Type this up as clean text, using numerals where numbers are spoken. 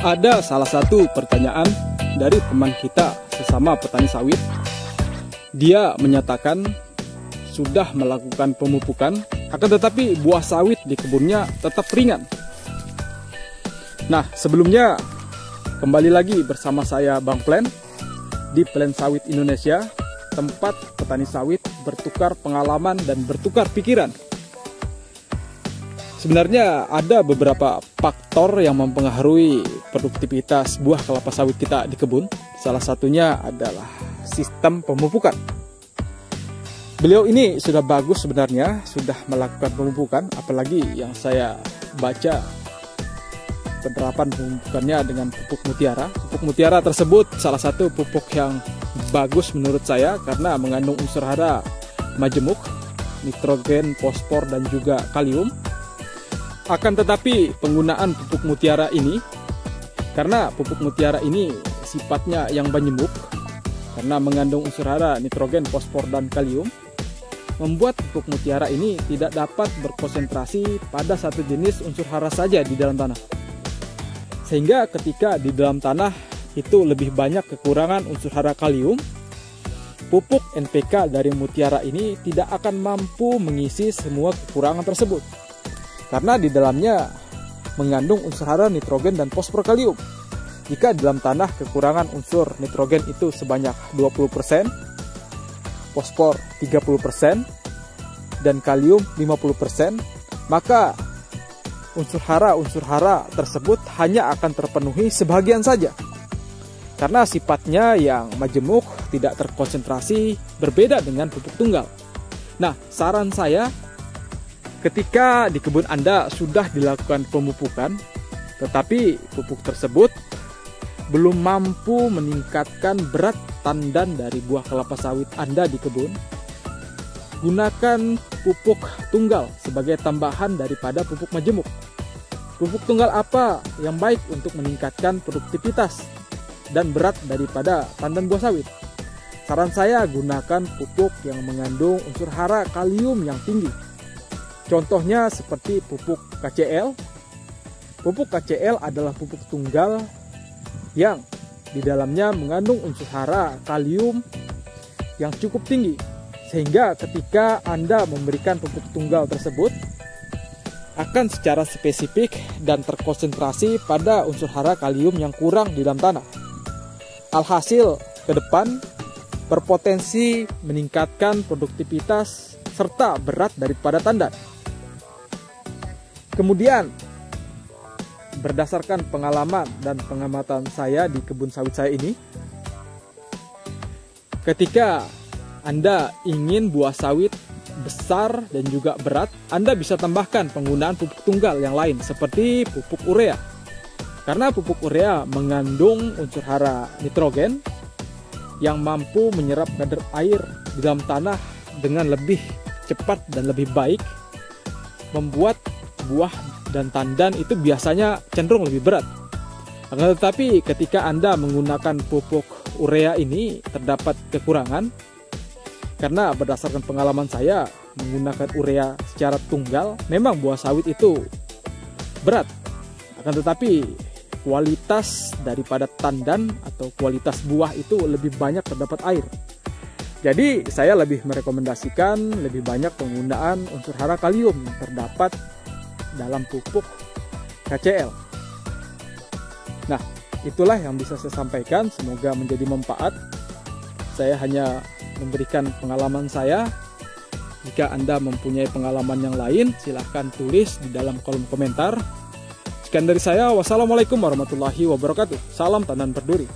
Ada salah satu pertanyaan dari teman kita sesama petani sawit. Dia menyatakan sudah melakukan pemupukan, akan tetapi buah sawit di kebunnya tetap ringan. Nah, sebelumnya kembali lagi bersama saya Bang Plan di Plan Sawit Indonesia, tempat petani sawit bertukar pengalaman dan bertukar pikiran. Sebenarnya ada beberapa faktor yang mempengaruhi produktivitas buah kelapa sawit kita di kebun. Salah satunya adalah sistem pemupukan. Beliau ini sudah bagus sebenarnya, sudah melakukan pemupukan, apalagi yang saya baca penerapan pemupukannya dengan pupuk mutiara. Pupuk mutiara tersebut salah satu pupuk yang bagus menurut saya karena mengandung unsur hara majemuk, nitrogen, fosfor, dan juga kalium. Akan tetapi penggunaan pupuk mutiara ini, karena pupuk mutiara ini sifatnya yang majemuk, karena mengandung unsur hara nitrogen, fosfor, dan kalium, membuat pupuk mutiara ini tidak dapat berkonsentrasi pada satu jenis unsur hara saja di dalam tanah. Sehingga ketika di dalam tanah itu lebih banyak kekurangan unsur hara kalium, pupuk NPK dari mutiara ini tidak akan mampu mengisi semua kekurangan tersebut. Karena di dalamnya mengandung unsur hara nitrogen dan fosfor kalium. Jika dalam tanah kekurangan unsur nitrogen itu sebanyak 20%, fosfor 30%, dan kalium 50%, maka unsur hara tersebut hanya akan terpenuhi sebagian saja. Karena sifatnya yang majemuk, tidak terkonsentrasi, berbeda dengan pupuk tunggal. Nah, saran saya, ketika di kebun Anda sudah dilakukan pemupukan, tetapi pupuk tersebut belum mampu meningkatkan berat tandan dari buah kelapa sawit Anda di kebun, gunakan pupuk tunggal sebagai tambahan daripada pupuk majemuk. Pupuk tunggal apa yang baik untuk meningkatkan produktivitas dan berat daripada tandan buah sawit? Saran saya, gunakan pupuk yang mengandung unsur hara kalium yang tinggi. Contohnya seperti pupuk KCL. Pupuk KCL adalah pupuk tunggal yang di dalamnya mengandung unsur hara kalium yang cukup tinggi. Sehingga ketika Anda memberikan pupuk tunggal tersebut, akan secara spesifik dan terkonsentrasi pada unsur hara kalium yang kurang di dalam tanah. Alhasil, ke depan berpotensi meningkatkan produktivitas serta berat daripada tandan. Kemudian, berdasarkan pengalaman dan pengamatan saya di kebun sawit saya ini, ketika Anda ingin buah sawit besar dan juga berat, Anda bisa tambahkan penggunaan pupuk tunggal yang lain seperti pupuk urea. Karena pupuk urea mengandung unsur hara nitrogen yang mampu menyerap kadar air di dalam tanah dengan lebih cepat dan lebih baik, membuat buah dan tandan itu biasanya cenderung lebih berat. Akan tetapi ketika Anda menggunakan pupuk urea ini terdapat kekurangan, karena berdasarkan pengalaman saya menggunakan urea secara tunggal, memang buah sawit itu berat. Akan tetapi kualitas daripada tandan atau kualitas buah itu lebih banyak terdapat air. Jadi saya lebih merekomendasikan lebih banyak penggunaan unsur hara kalium yang terdapat dalam pupuk KCL. Nah, itulah yang bisa saya sampaikan, semoga menjadi manfaat. Saya hanya memberikan pengalaman saya. Jika Anda mempunyai pengalaman yang lain, silahkan tulis di dalam kolom komentar. Sekian dari saya, wassalamualaikum warahmatullahi wabarakatuh. Salam tandan berduri.